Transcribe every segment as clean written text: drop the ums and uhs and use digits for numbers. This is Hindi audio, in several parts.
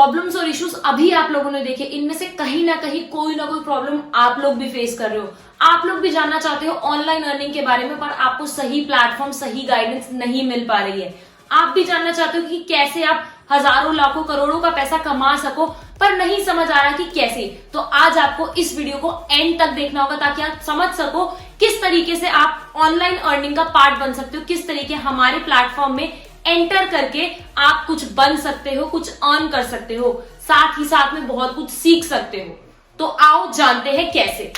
प्रॉब्लम्स और इश्यूज अभी आप लोगों ने देखे, इनमें से कहीं ना कहीं कोई ना कोई प्रॉब्लम आप लोग भी फेस कर रहे हो। आप लोग भी जानना चाहते हो ऑनलाइन अर्निंग के बारे में, पर आपको सही प्लेटफॉर्म, सही गाइडेंस नहीं मिल पा रही है। आप भी जानना चाहते हो कि कैसे आप हजारों, लाखों, करोड़ों का पैसा कमा सको, पर नहीं समझ आ रहा कि कैसे। तो आज आपको इस वीडियो को एंड तक देखना होगा ताकि आप समझ सको किस तरीके से आप ऑनलाइन अर्निंग का पार्ट बन सकते हो, किस तरीके हमारे प्लेटफॉर्म में एंटर करके आप कुछ बन सकते हो, कुछ अर्न कर सकते हो, साथ ही साथ में बहुत कुछ सीख सकते हो। तो आओ जानते हैं कैसे।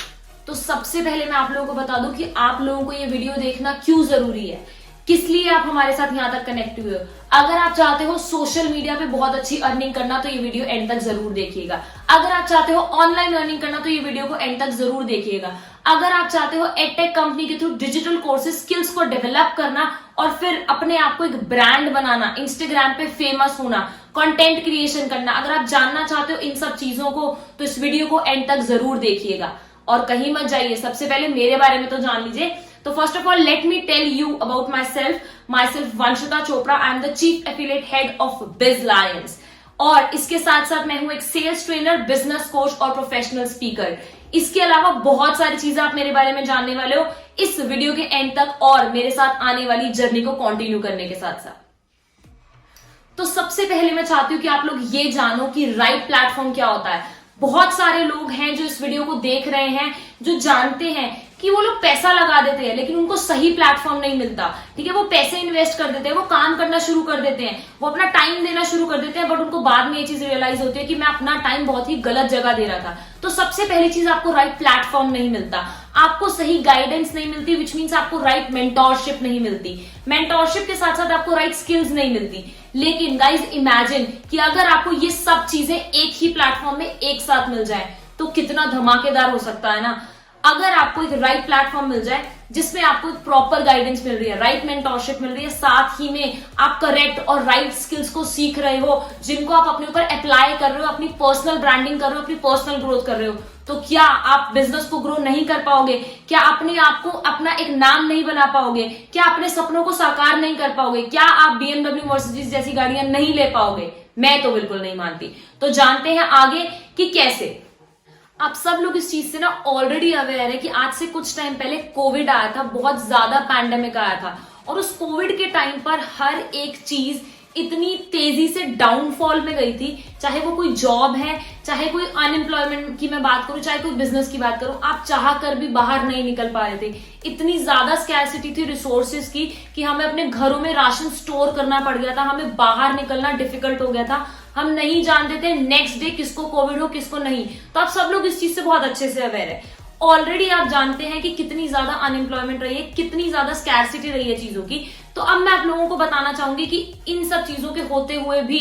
तो सबसे पहले मैं आप लोगों को बता दूं कि आप लोगों को ये वीडियो देखना क्यों जरूरी है, किस लिए आप हमारे साथ यहां तक कनेक्ट हुए हो। अगर आप चाहते हो सोशल मीडिया पे बहुत अच्छी अर्निंग करना तो ये वीडियो एंड तक जरूर देखिएगा। अगर आप चाहते हो ऑनलाइन अर्निंग करना तो ये वीडियो को एंड तक जरूर देखिएगा। अगर आप चाहते हो एडटेक कंपनी के थ्रू डिजिटल कोर्सेज, स्किल्स को डेवलप करना और फिर अपने आप को एक ब्रांड बनाना, इंस्टाग्राम पे फेमस होना, कंटेंट क्रिएशन करना, अगर आप जानना चाहते हो इन सब चीजों को तो इस वीडियो को एंड तक जरूर देखिएगा। और कहीं मत जाइए, सबसे पहले मेरे बारे में तो जान लीजिए। तो first of all let me tell you about myself Vanshita Chopra. I am the chief affiliate head of Bizlions, और इसके साथ साथ मैं हूं एक सेल्स ट्रेनर, बिजनेस कोच और प्रोफेशनल स्पीकर। इसके अलावा बहुत सारी चीजें आप मेरे बारे में जानने वाले हो इस वीडियो के एंड तक, और मेरे साथ आने वाली जर्नी को कंटिन्यू करने के साथ साथ। तो सबसे पहले मैं चाहती हूं कि आप लोग ये जानो कि राइट प्लेटफॉर्म क्या होता है। बहुत सारे लोग हैं जो इस वीडियो को देख रहे हैं, जो जानते हैं कि वो लोग पैसा लगा देते हैं लेकिन उनको सही प्लेटफॉर्म नहीं मिलता। ठीक है, वो पैसे इन्वेस्ट कर देते हैं, वो काम करना शुरू कर देते हैं, वो अपना टाइम देना शुरू कर देते हैं, बट उनको बाद में ये चीज रियलाइज होती है कि मैं अपना टाइम बहुत ही गलत जगह दे रहा था। तो सबसे पहली चीज, आपको राइट प्लेटफॉर्म नहीं मिलता, आपको सही गाइडेंस नहीं मिलती, विच मीन्स आपको राइट मेंटोरशिप नहीं मिलती। मेंटोरशिप के साथ साथ आपको राइट स्किल्स नहीं मिलती। लेकिन गाइज इमेजिन कि अगर आपको ये सब चीजें एक ही प्लेटफॉर्म में एक साथ मिल जाए तो कितना धमाकेदार हो सकता है ना। अगर आपको एक राइट प्लेटफॉर्म मिल जाए जिसमें आपको एक प्रॉपर गाइडेंस मिल रही है, राइट मेंटोरशिप मिल रही है, साथ ही में आप करेक्ट और राइट स्किल्स को सीख रहे हो जिनको आप अपने ऊपर अप्लाई कर रहे हो, अपनी पर्सनल ब्रांडिंग कर रहे हो, अपनी पर्सनल ग्रोथ कर रहे हो, तो क्या आप बिजनेस को ग्रो नहीं कर पाओगे? क्या अपने आप को अपना एक नाम नहीं बना पाओगे? क्या अपने सपनों को साकार नहीं कर पाओगे? क्या आप BMW, मर्सिडीज जैसी गाड़ियां नहीं ले पाओगे? मैं तो बिल्कुल नहीं मानती। तो जानते हैं आगे कि कैसे। आप सब लोग इस चीज से ना ऑलरेडी अवेयर है कि आज से कुछ टाइम पहले कोविड आया था, बहुत ज्यादा पैंडेमिक आया था, और उस कोविड के टाइम पर हर एक चीज इतनी तेजी से डाउनफॉल में गई थी। चाहे वो कोई जॉब है, चाहे कोई अनएम्प्लॉयमेंट की मैं बात करूं, चाहे कोई बिजनेस की बात करूं, आप चाह कर भी बाहर नहीं निकल पा रहे थे। इतनी ज्यादा स्कैर्सिटी थी रिसोर्सेज की कि हमें अपने घरों में राशन स्टोर करना पड़ गया था, हमें बाहर निकलना डिफिकल्ट हो गया था, हम नहीं जानते थे नेक्स्ट डे किसको कोविड हो किसको नहीं। तो आप सब लोग इस चीज से बहुत अच्छे से अवेयर है। ऑलरेडी आप जानते हैं कि कितनी ज्यादा अनएम्प्लॉयमेंट रही है, कितनी ज्यादा स्कैर्सिटी रही है चीजों की। तो अब मैं आप लोगों को बताना चाहूंगी कि इन सब चीजों के होते हुए भी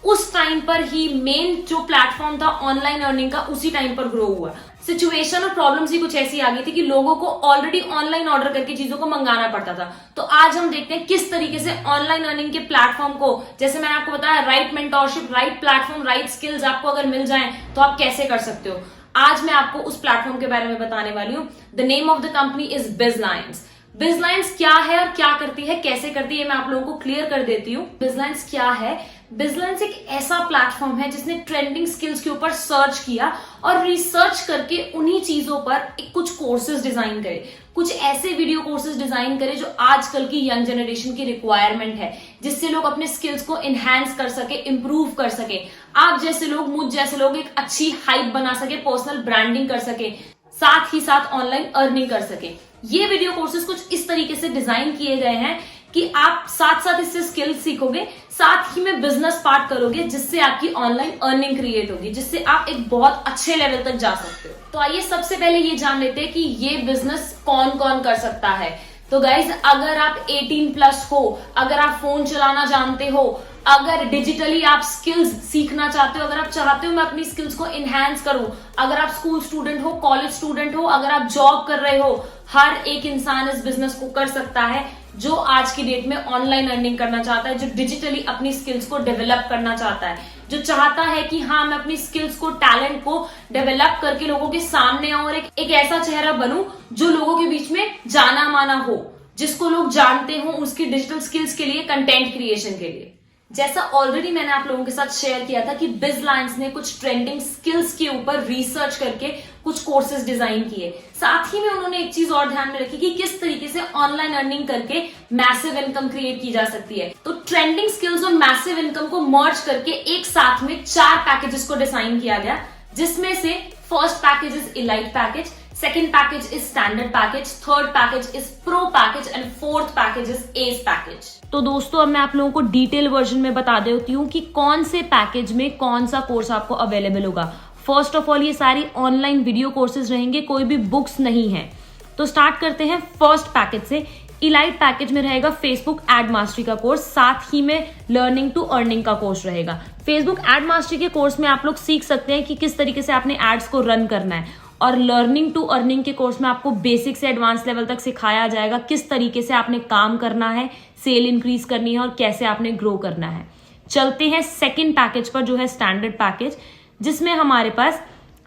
उस टाइम पर ही मेन जो प्लेटफॉर्म था ऑनलाइन अर्निंग का, उसी टाइम पर ग्रो हुआ। सिचुएशन और प्रॉब्लम्स ही कुछ ऐसी आ गई थी कि लोगों को ऑलरेडी ऑनलाइन ऑर्डर करके चीजों को मंगाना पड़ता था। तो आज हम देखते हैं किस तरीके से ऑनलाइन अर्निंग के प्लेटफॉर्म को, जैसे मैंने आपको बताया, right mentorship, right platform, right skills आपको अगर मिल जाएं तो आप कैसे कर सकते हो। आज मैं आपको उस प्लेटफॉर्म के बारे में बताने वाली हूँ। The name of the company is Bizlions. Bizlions क्या है और क्या करती है, कैसे करती है, मैं आप लोगों को क्लियर कर देती हूँ। बिजलायंस क्या है? बिजलायंस एक ऐसा प्लेटफॉर्म है जिसने ट्रेंडिंग स्किल्स के ऊपर सर्च किया और रिसर्च करके उन्हीं चीजों पर कुछ कोर्सेज डिजाइन करे, कुछ ऐसे वीडियो कोर्सेज डिजाइन करे जो आजकल की यंग जनरेशन की रिक्वायरमेंट है, जिससे लोग अपने स्किल्स को एनहांस कर सके, इंप्रूव कर सके। आप जैसे लोग, मुझ जैसे लोग एक अच्छी हाइप बना सके, पर्सनल ब्रांडिंग कर सके, साथ ही साथ ऑनलाइन अर्निंग कर सके। ये वीडियो कोर्सेज कुछ इस तरीके से डिजाइन किए गए हैं कि आप साथ साथ इससे स्किल्स सीखोगे, साथ ही में बिजनेस पार्ट करोगे, जिससे आपकी ऑनलाइन अर्निंग क्रिएट होगी, जिससे आप एक बहुत अच्छे लेवल तक जा सकते हो। तो आइए सबसे पहले ये जान लेते हैं कि ये बिजनेस कौन कौन कर सकता है। तो गाइज, अगर आप 18+ हो, अगर आप फोन चलाना जानते हो, अगर डिजिटली आप स्किल्स सीखना चाहते हो, अगर आप चाहते हो मैं अपनी स्किल्स को इनहैंस करूं, अगर आप स्कूल स्टूडेंट हो, कॉलेज स्टूडेंट हो, अगर आप जॉब कर रहे हो, हर एक इंसान इस बिजनेस को कर सकता है जो आज की डेट में ऑनलाइन अर्निंग करना चाहता है, जो डिजिटली अपनी स्किल्स को डेवलप करना चाहता है, जो चाहता है कि हाँ मैं अपनी स्किल्स को, टैलेंट को डेवलप करके लोगों के सामने और एक ऐसा चेहरा बनूं जो लोगों के बीच में जाना माना हो, जिसको लोग जानते हो उसकी डिजिटल स्किल्स के लिए, कंटेंट क्रिएशन के लिए। जैसा ऑलरेडी मैंने आप लोगों के साथ शेयर किया था कि बिजलाइंस ने कुछ ट्रेंडिंग स्किल्स के ऊपर रिसर्च करके कुछ कोर्सेज डिजाइन किए। साथ ही में उन्होंने एक चीज और ध्यान में रखी कि किस तरीके से ऑनलाइन अर्निंग करके मैसिव इनकम क्रिएट की जा सकती है। तो ट्रेंडिंग स्किल्स और मैसिव इनकम को मर्ज करके एक साथ में 4 पैकेजेस को डिजाइन किया गया, जिसमें से first package is elite package, second package is standard package, third package is pro package and fourth package is S package. तो दोस्तों अब मैं आप लोगों को डिटेल वर्जन में बता देती हूँ कि कौन से पैकेज में कौन सा कोर्स आपको अवेलेबल होगा। फर्स्ट ऑफ ऑल ये सारी ऑनलाइन वीडियो कोर्सेज रहेंगे, कोई भी बुक्स नहीं है। तो स्टार्ट करते हैं फर्स्ट पैकेज से। इलाइट पैकेज में रहेगा फेसबुक एड मास्टरी का कोर्स, साथ ही में लर्निंग टू अर्निंग का कोर्स रहेगा। फेसबुक एड मास्टरी के कोर्स में आप लोग सीख सकते हैं कि किस तरीके से आपने एड्स को रन करना है, और लर्निंग टू अर्निंग के कोर्स में आपको बेसिक से एडवांस लेवल तक सिखाया जाएगा किस तरीके से आपने काम करना है, सेल इंक्रीज करनी है और कैसे आपने ग्रो करना है। चलते हैं सेकंड पैकेज पर, जो है स्टैंडर्ड पैकेज, जिसमें हमारे पास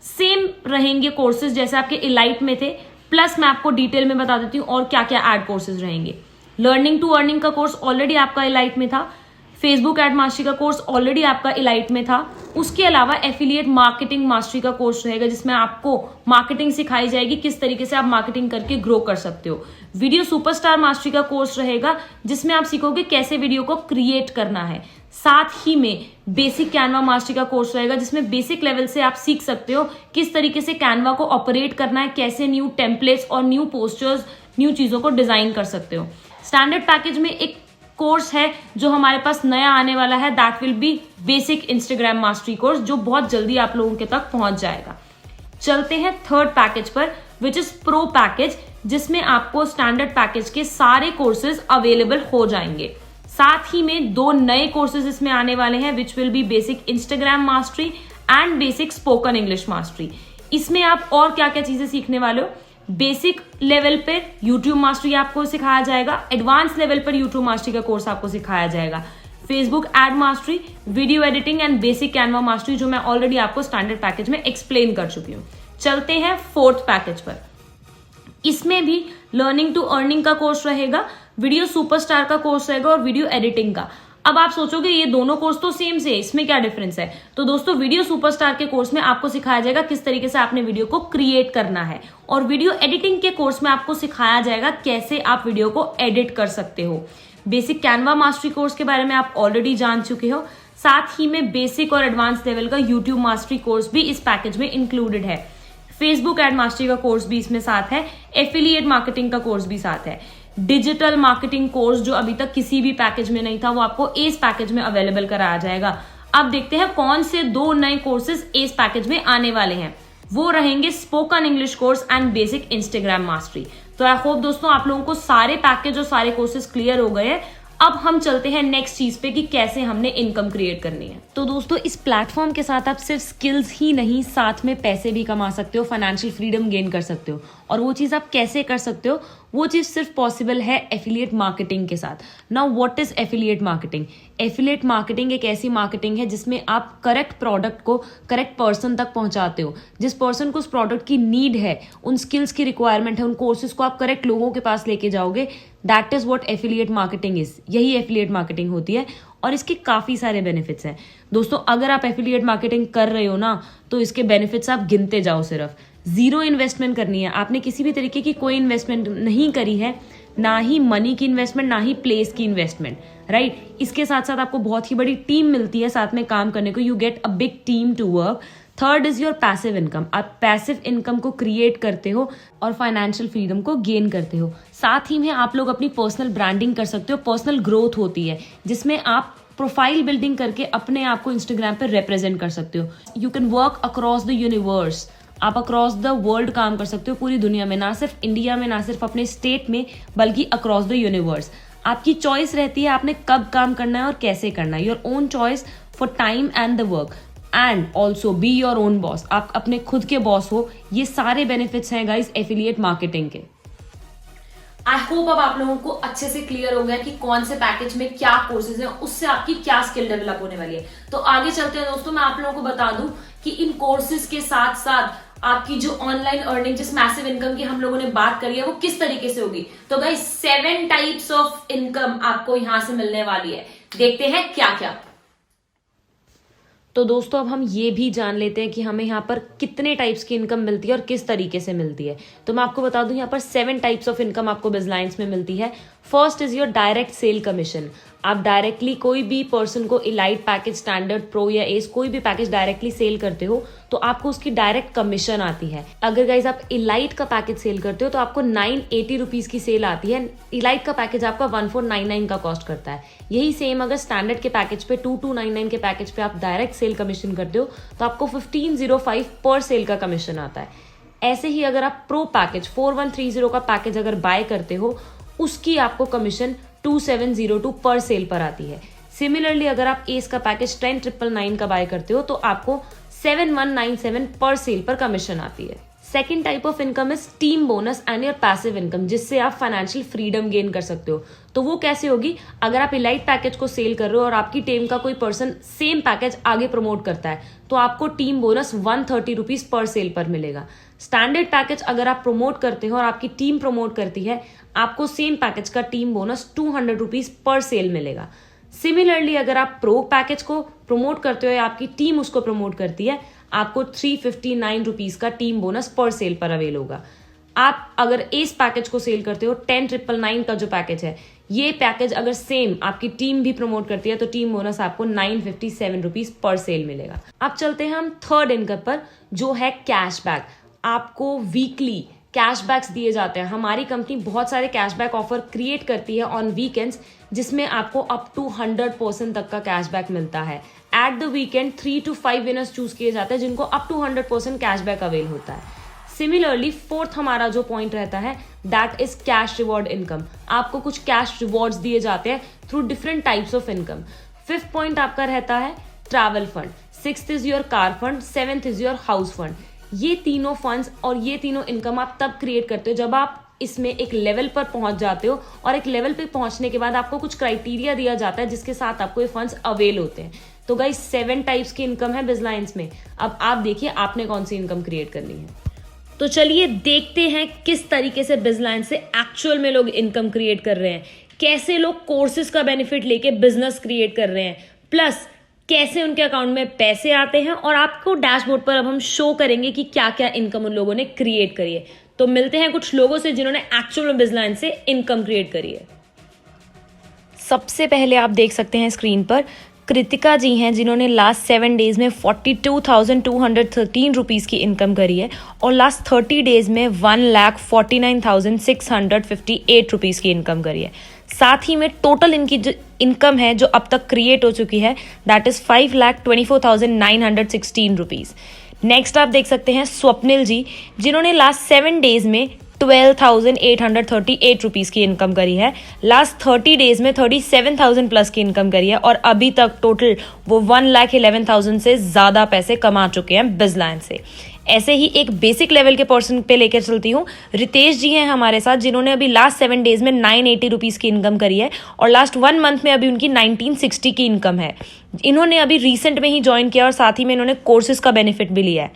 सेम रहेंगे कोर्सेज जैसे आपके इलाइट में थे, प्लस मैं आपको डिटेल में बता देती हूँ और क्या क्या एड कोर्सेज रहेंगे। लर्निंग टू अर्निंग का कोर्स ऑलरेडी आपका इलाइट में था, फेसबुक एड मास्टरी का कोर्स ऑलरेडी आपका इलाइट में था। उसके अलावा एफिलिएट मार्केटिंग मास्टरी का कोर्स रहेगा, जिसमें आपको मार्केटिंग सिखाई जाएगी, किस तरीके से आप मार्केटिंग करके ग्रो कर सकते हो। वीडियो सुपरस्टार मास्टरी का कोर्स रहेगा, जिसमें आप सीखोगे कैसे वीडियो को क्रिएट करना है। साथ ही में बेसिक कैनवा मास्टरी का कोर्स रहेगा, जिसमें बेसिक लेवल से आप सीख सकते हो किस तरीके से कैनवा को ऑपरेट करना है, कैसे न्यू टेम्पलेट्स और न्यू पोस्टर्स, न्यू चीजों को डिजाइन कर सकते हो। स्टैंडर्ड पैकेज में एक कोर्स है जो हमारे पास नया आने वाला है, that will be basic Instagram mastery course, जो बहुत जल्दी आप लोगों के तक पहुंच जाएगा। चलते हैं थर्ड पैकेज पर, विच इज प्रो पैकेज, जिसमें आपको स्टैंडर्ड पैकेज के सारे कोर्सेज अवेलेबल हो जाएंगे। साथ ही में 2 नए कोर्सेज इसमें आने वाले हैं, which will be basic Instagram mastery and basic spoken English mastery. इसमें आप और क्या क्या चीजें सीखने वाले हो। बेसिक लेवल पर यूट्यूब मास्टरी आपको सिखाया जाएगा, एडवांस लेवल पर यूट्यूब मास्टरी का कोर्स आपको सिखाया जाएगा, Facebook ad mastery, video editing and basic Canva mastery, जो मैं ऑलरेडी आपको स्टैंडर्ड पैकेज में एक्सप्लेन कर चुकी हूँ। चलते हैं फोर्थ पैकेज पर। इसमें भी लर्निंग टू अर्निंग का कोर्स रहेगा, वीडियो सुपरस्टार का कोर्स रहेगा और वीडियो एडिटिंग का। अब आप सोचोगे ये दोनों कोर्स तो सेम से है, इसमें क्या डिफरेंस है। तो दोस्तों वीडियो सुपरस्टार के कोर्स में आपको सिखाया जाएगा किस तरीके से आपने वीडियो को क्रिएट करना है, और वीडियो एडिटिंग के कोर्स में आपको सिखाया जाएगा कैसे आप वीडियो को एडिट कर सकते हो। बेसिक कैनवा मास्टरी कोर्स के बारे में आप ऑलरेडी जान चुके हो। साथ ही में बेसिक और एडवांस लेवल का यूट्यूब मास्टरी कोर्स भी इस पैकेज में इंक्लूडेड है। फेसबुक एड मास्टरी का कोर्स भी इसमें साथ है, एफिलिएट मार्केटिंग का कोर्स भी साथ है। डिजिटल मार्केटिंग कोर्स जो अभी तक किसी भी पैकेज में नहीं था, वो आपको एस पैकेज में अवेलेबल कराया जाएगा। अब देखते हैं कौन से 2 नए कोर्सेज एस पैकेज में आने वाले हैं। वो रहेंगे spoken English course and basic Instagram mastery. तो आई होप दोस्तों आप लोगों को सारे पैकेज और सारे कोर्सेज क्लियर हो गए हैं। अब हम चलते हैं नेक्स्ट चीज पे कि कैसे हमने इनकम क्रिएट करनी है। तो दोस्तों इस प्लेटफॉर्म के साथ आप सिर्फ स्किल्स ही नहीं, साथ में पैसे भी कमा सकते हो, फाइनेंशियल फ्रीडम गेन कर सकते हो। और वो चीज आप कैसे कर सकते हो, वो चीज सिर्फ पॉसिबल है एफिलिएट मार्केटिंग के साथ। Now what is affiliate marketing? Affiliate marketing एक ऐसी मार्केटिंग है जिसमें आप करेक्ट प्रोडक्ट को करेक्ट पर्सन तक पहुंचाते हो। जिस पर्सन को उस प्रोडक्ट की नीड है, उन स्किल्स की रिक्वायरमेंट है, उन कोर्सेज को आप करेक्ट लोगों के पास लेके जाओगे। That is what affiliate marketing is. यही एफिलिएट मार्केटिंग होती है और इसके काफी सारे बेनिफिट्स हैं। दोस्तों अगर आप एफिलिएट मार्केटिंग कर रहे हो ना, तो इसके बेनिफिट्स आप गिनते जाओ। सिर्फ 0 इन्वेस्टमेंट करनी है, आपने किसी भी तरीके की कोई इन्वेस्टमेंट नहीं करी है, ना ही मनी की इन्वेस्टमेंट, ना ही प्लेस की इन्वेस्टमेंट, राइट। इसके साथ साथ आपको बहुत ही बड़ी टीम मिलती है साथ में काम करने को। You get a big team to work. Third is your passive income. आप पैसिव इनकम को क्रिएट करते हो और फाइनेंशियल फ्रीडम को गेन करते हो। साथ ही में आप लोग अपनी पर्सनल ब्रांडिंग कर सकते हो। पर्सनल ग्रोथ होती है जिसमें आप प्रोफाइल बिल्डिंग करके अपने आप को इंस्टाग्राम पर रिप्रेजेंट कर सकते हो। You can work across the universe. आप अक्रॉस द वर्ल्ड काम कर सकते हो, पूरी दुनिया में, ना सिर्फ इंडिया में, ना सिर्फ अपने स्टेट में, बल्कि अक्रॉस द यूनिवर्स। आपकी चॉइस रहती है आपने कब काम करना है और कैसे करना है। Your own choice for time and the work, and also be your own boss. आप अपने खुद के बॉस हो। ये सारे बेनिफिट्स हैं गाइस एफिलिएट मार्केटिंग के। आई होप अब आप लोगों को अच्छे से क्लियर हो गया कि कौन से पैकेज में क्या कोर्सेज हैं, उससे आपकी क्या स्किल डेवलप होने वाली है। तो आगे चलते हैं दोस्तों, मैं आप लोगों को बता दूं कि इन कोर्सेज के साथ साथ आपकी जो ऑनलाइन अर्निंग, जिस मैसिव इनकम की हम लोगों ने बात करी है, वो किस तरीके से होगी। तो गाइस 7 टाइप्स ऑफ इनकम आपको यहां से मिलने वाली है। देखते हैं क्या क्या। तो दोस्तों अब हम ये भी जान लेते हैं कि हमें यहाँ पर कितने टाइप्स की इनकम मिलती है और किस तरीके से मिलती है। तो मैं आपको बता दूं यहाँ पर 7 टाइप्स ऑफ इनकम आपको बिजलाइंस में मिलती है। First is your direct sale commission. आप डायरेक्टली कोई भी पर्सन को इलाइट पैकेज, स्टैंडर्ड, प्रो या एस कोई भी पैकेज डायरेक्टली सेल करते हो तो आपको उसकी डायरेक्ट कमीशन आती है। अगर गाइज आप इलाइट का पैकेज सेल करते हो तो आपको 980 रुपीज की सेल आती है। इलाइट का पैकेज आपका 1499 का कॉस्ट करता है। यही सेम अगर स्टैंडर्ड के पैकेज पे 2299 के पैकेज पे आप डायरेक्ट सेल कमीशन करते हो तो आपको 1505 पर सेल का कमीशन आता है। ऐसे ही अगर आप प्रो पैकेज 4130 का पैकेज अगर बाय करते हो उसकी आपको कमीशन 2702 पर सेल पर आती है। सिमिलरली अगर आप एस का पैकेज 10999 का बाय करते हो तो आपको 7197 पर सेल पर कमीशन आती है। Second type of income is team bonus and your passive income, जिससे आप फाइनेंशियल फ्रीडम गेन कर सकते हो। तो वो कैसे होगी? अगर आप इलाइट पैकेज को सेल कर रहे हो और आपकी टीम का कोई पर्सन सेम पैकेज आगे प्रमोट करता है तो आपको team bonus 130 rupees per sale पर मिलेगा। स्टैंडर्ड पैकेज अगर आप प्रमोट करते हो और आपकी टीम प्रमोट करती है आपको सेम पैकेज का team bonus 200 rupees per sale मिलेगा। सिमिलरली अगर आप प्रो पैकेज को प्रमोट करते हो या आपकी टीम उसको प्रमोट करती है आपको 359 रुपीज का टीम बोनस पर सेल पर अवेल होगा। आप अगर इस पैकेज को सेल करते हो 10999 का जो पैकेज है, ये पैकेज अगर सेम आपकी टीम भी प्रमोट करती है तो टीम बोनस आपको 957 रुपीज पर सेल मिलेगा। अब चलते हैं हम थर्ड इनकम पर, जो है कैशबैक। आपको वीकली कैशबैक्स दिए जाते हैं। हमारी कंपनी बहुत सारे कैशबैक ऑफर क्रिएट करती है ऑन वीकेंड्स, जिसमें आपको अप टू 100% तक का कैशबैक मिलता है। At the weekend 3 to 5 winners choose किए जाते हैं जिनको अप टू 100% कैशबैक अवेल होता है। सिमिलरली फोर्थ हमारा जो पॉइंट रहता है that is cash reward income. आपको कुछ कैश रिवॉर्ड्स दिए जाते हैं through different types of income. Fifth point आपका रहता है travel fund, sixth is your car fund, seventh is your house fund. ये तीनों फंड्स और ये तीनों इनकम आप तब क्रिएट करते हो जब आप इसमें एक लेवल पर पहुंच जाते हो, और एक लेवल पे पहुंचने के बाद आपको कुछ क्राइटेरिया दिया जाता है जिसके साथ आपको ये फंड्स अवेल होते हैं। तो गाइस 7 टाइप्स की इनकम है बिजलाइंस में। अब आप देखिए आपने कौन सी इनकम क्रिएट करनी है। तो चलिए देखते हैं किस तरीके से बिजलाइंस से एक्चुअल में लोग इनकम क्रिएट कर रहे हैं, कैसे लोग कोर्सेज का बेनिफिट लेके बिजनेस क्रिएट कर रहे हैं, प्लस कैसे उनके अकाउंट में पैसे आते हैं। और आपको डैशबोर्ड पर अब हम शो करेंगे कि क्या क्या इनकम उन लोगों ने क्रिएट करी है। तो मिलते हैं कुछ लोगों से जिन्होंने एक्चुअल में बिजलाइंस से इनकम क्रिएट करी है। सबसे पहले आप देख सकते हैं स्क्रीन पर कृतिका जी हैं जिन्होंने लास्ट 7 डेज में 42,213 रुपीज़ की इनकम करी है, और लास्ट 30 डेज में 1,49,658 रुपीज़ की इनकम करी है। साथ ही में टोटल इनकी जो इनकम है जो अब तक क्रिएट हो चुकी है दैट इज 5,24,916 रुपीज़। नेक्स्ट आप देख सकते हैं स्वप्निल जी जिन्होंने लास्ट 7 डेज में 12,838 रुपीज़ की इनकम करी है। लास्ट 30 डेज में 37,000 प्लस की इनकम करी है, और अभी तक टोटल वो 1,11,000 से ज़्यादा पैसे कमा चुके हैं बिजलाइंस से। ऐसे ही एक बेसिक लेवल के पर्सन पे लेकर चलती हूँ। रितेश जी हैं हमारे साथ जिन्होंने अभी लास्ट 7 डेज में 980 रुपीज़ की इनकम करी है, और लास्ट 1 मंथ में अभी उनकी 1960 की इनकम है। इन्होंने अभी रिसेंट में ही ज्वाइन किया और साथ ही में इन्होंने कोर्सेज का बेनिफिट भी लिया है।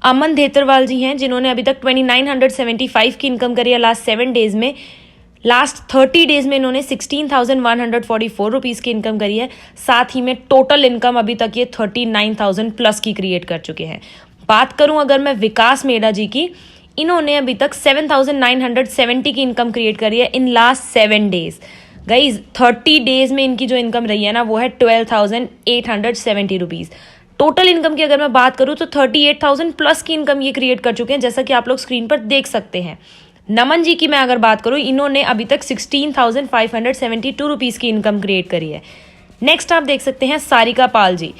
अमन धेतरवाल जी हैं जिन्होंने अभी तक 2,975 की इनकम करी है लास्ट 7 डेज में। लास्ट 30 डेज में इन्होंने 16,144 रुपीज़ की इनकम करी है। साथ ही में टोटल इनकम अभी तक ये 39,000 प्लस की क्रिएट कर चुके हैं। बात करूं अगर मैं विकास मेड़ा जी की, इन्होंने अभी तक 7,970 की इनकम क्रिएट करी है in last 7 days. Guys 30 days में इनकी जो इनकम रही है ना वो है 12,870 रुपीज़। टोटल इनकम की अगर मैं बात करूं तो 38,000 प्लस की इनकम ये क्रिएट कर चुके हैं, जैसा कि आप लोग स्क्रीन पर देख सकते हैं। नमन जी की मैं अगर बात करूं, इन्होंने अभी तक 16,572 रुपीज़ की इनकम क्रिएट करी है। नेक्स्ट आप देख सकते हैं सारिका पाल जी,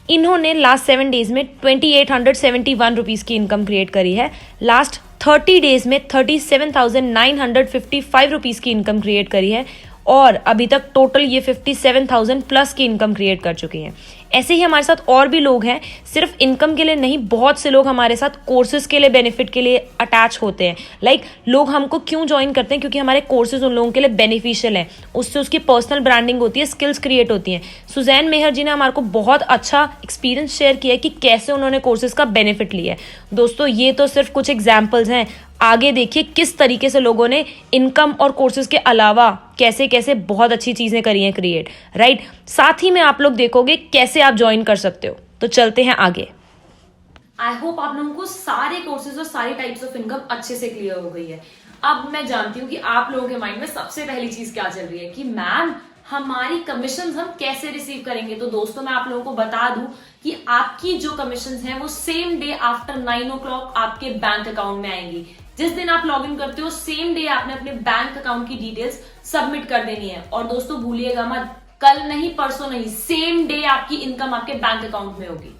इन्होंने लास्ट 7 डेज में 2,871 रुपीज़ की इनकम क्रिएट करी है। लास्ट 30 डेज में 37,955 रुपीज़ की इनकम क्रिएट करी है, और अभी तक टोटल ये 57,000 प्लस की इनकम क्रिएट कर चुकी हैं। ऐसे ही हमारे साथ और भी लोग हैं, सिर्फ इनकम के लिए नहीं, बहुत से लोग हमारे साथ कोर्सेज के लिए, बेनिफिट के लिए अटैच होते हैं। लाइक लोग हमको क्यों ज्वाइन करते हैं? क्योंकि हमारे कोर्सेज उन लोगों के लिए बेनिफिशियल है, उससे उसकी पर्सनल ब्रांडिंग होती है, स्किल्स क्रिएट होती हैं। सुजैन मेहर जी ने हमारे को बहुत अच्छा एक्सपीरियंस शेयर किया है कि कैसे उन्होंने कोर्सेज का बेनिफिट लिया है। दोस्तों ये तो सिर्फ कुछ एग्जाम्पल्स हैं, आगे देखिए किस तरीके से लोगों ने इनकम और कोर्सेज के अलावा कैसे कैसे बहुत अच्छी चीजें करी हैं क्रिएट, राइट। साथ ही में आप लोग देखोगे कैसे आप ज्वाइन कर सकते हो। तो चलते हैं आगे। आई होप आप लोगों को सारे कोर्सेज और सारी टाइप्स ऑफ इनकम अच्छे से क्लियर हो गई है। अब मैं जानती हूँ कि आप लोगों के माइंड में सबसे पहली चीज क्या चल रही है कि मैम हमारी कमीशन हम कैसे रिसीव करेंगे। तो दोस्तों मैं आप लोगों को बता दूं कि आपकी जो कमीशन हैं वो सेम डे आफ्टर 9 o'clock आपके बैंक अकाउंट में आएंगी। जिस दिन आप लॉग इन करते हो सेम डे आपने अपने बैंक अकाउंट की डिटेल्स सबमिट कर देनी है। और दोस्तों भूलिएगा मत, कल नहीं परसों नहीं, सेम डे आपकी इनकम आपके बैंक अकाउंट में होगी।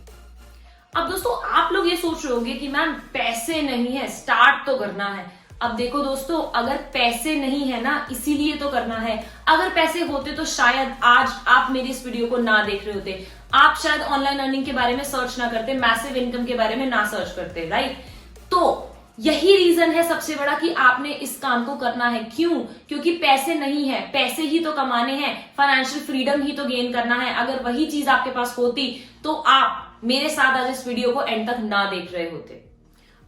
अब दोस्तों आप लोग ये सोच रहे होंगे कि मैम पैसे नहीं है, स्टार्ट तो करना है। अब देखो दोस्तों, अगर पैसे नहीं है ना, इसीलिए तो करना है। अगर पैसे होते तो शायद आज आप मेरी इस वीडियो को ना देख रहे होते, आप शायद ऑनलाइन अर्निंग के बारे में सर्च ना करते, मैसिव इनकम के बारे में ना सर्च करते, राइट। तो यही रीजन है सबसे बड़ा कि आपने इस काम को करना है। क्यों? क्योंकि पैसे नहीं है, पैसे ही तो कमाने हैं, फाइनेंशियल फ्रीडम ही तो गेन करना है। अगर वही चीज आपके पास होती तो आप मेरे साथ आज इस वीडियो को एंड तक ना देख रहे होते।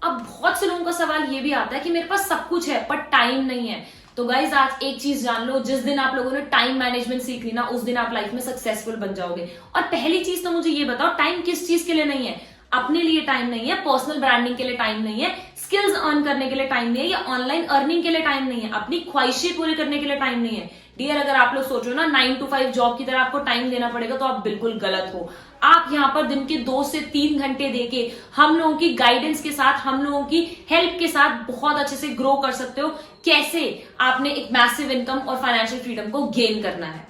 अब बहुत से लोगों का सवाल ये भी आता है कि मेरे पास सब कुछ है पर टाइम नहीं है। तो गाइज आज एक चीज जान लो, जिस दिन आप लोगों ने टाइम मैनेजमेंट सीख ली ना, उस दिन आप लाइफ में सक्सेसफुल बन जाओगे। और पहली चीज तो मुझे ये बताओ, टाइम किस चीज के लिए नहीं है? अपने लिए टाइम नहीं है, पर्सनल ब्रांडिंग के लिए टाइम नहीं है, स्किल्स अर्न करने के लिए टाइम नहीं है, या ऑनलाइन अर्निंग के लिए टाइम नहीं है, अपनी ख्वाहिशें पूरी करने के लिए टाइम नहीं है। डियर, अगर आप लोग सोचो ना 9 to 5 जॉब की तरह आपको टाइम देना पड़ेगा, तो आप बिल्कुल गलत हो। आप यहाँ पर दिन के 2 से 3 घंटे देके हम लोगों की गाइडेंस के साथ, हम लोगों की हेल्प के साथ बहुत अच्छे से ग्रो कर सकते हो। कैसे? आपने एक मैसिव इनकम और फाइनेंशियल फ्रीडम को गेन करना है।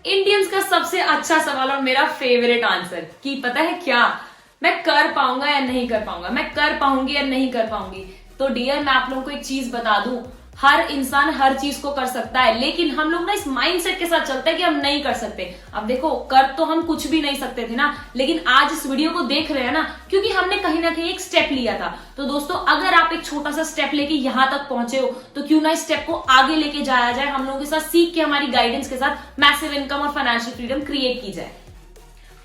इंडियंस का सबसे अच्छा सवाल और मेरा फेवरेट आंसर कि पता है क्या, मैं कर पाऊंगा या नहीं कर पाऊंगा, मैं कर पाऊंगी या नहीं कर पाऊंगी। तो डियर मैं आप लोगों को एक चीज बता दूं, हर इंसान हर चीज को कर सकता है, लेकिन हम लोग ना इस माइंडसेट के साथ चलते हैं कि हम नहीं कर सकते। अब देखो, कर तो हम कुछ भी नहीं सकते थे ना, लेकिन आज इस वीडियो को देख रहे हैं ना क्योंकि हमने कहीं ना कहीं एक स्टेप लिया था। तो दोस्तों अगर आप एक छोटा सा स्टेप लेके यहां तक पहुंचे हो, तो क्यों ना इस स्टेप को आगे लेके जाया जाए, हम लोगों के साथ सीख के, हमारी गाइडेंस के साथ मैसिव इनकम और फाइनेंशियल फ्रीडम क्रिएट की जाए।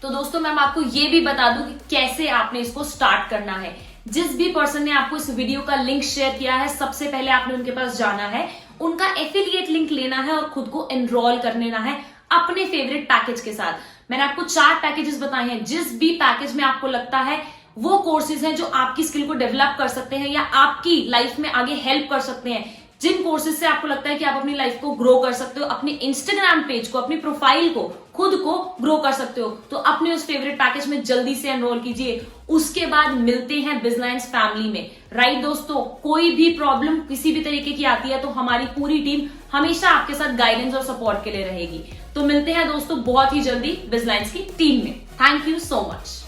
तो दोस्तों मैं आपको ये भी बता दूं कि कैसे आपने इसको स्टार्ट करना है। जिस भी पर्सन ने आपको इस वीडियो का लिंक शेयर किया है, सबसे पहले आपने उनके पास जाना है, उनका एफिलिएट लिंक लेना है और खुद को एनरोल कर लेना है अपने फेवरेट पैकेज के साथ। मैंने आपको 4 पैकेजेस बताए हैं। जिस भी पैकेज में आपको लगता है वो कोर्सेज हैं जो आपकी स्किल को डेवलप कर सकते हैं या आपकी लाइफ में आगे हेल्प कर सकते हैं, जिन कोर्सेज से आपको लगता है कि आप अपनी लाइफ को ग्रो कर सकते हो, अपने इंस्टाग्राम पेज को, अपनी प्रोफाइल को, खुद को ग्रो कर सकते हो, तो अपने उस फेवरेट पैकेज में जल्दी से एनरोल कीजिए। उसके बाद मिलते हैं बिजलाइंस फैमिली में, राइट दोस्तों। कोई भी प्रॉब्लम किसी भी तरीके की आती है तो हमारी पूरी टीम हमेशा आपके साथ गाइडेंस और सपोर्ट के लिए रहेगी। तो मिलते हैं दोस्तों बहुत ही जल्दी बिजलाइंस की टीम में। Thank you so much.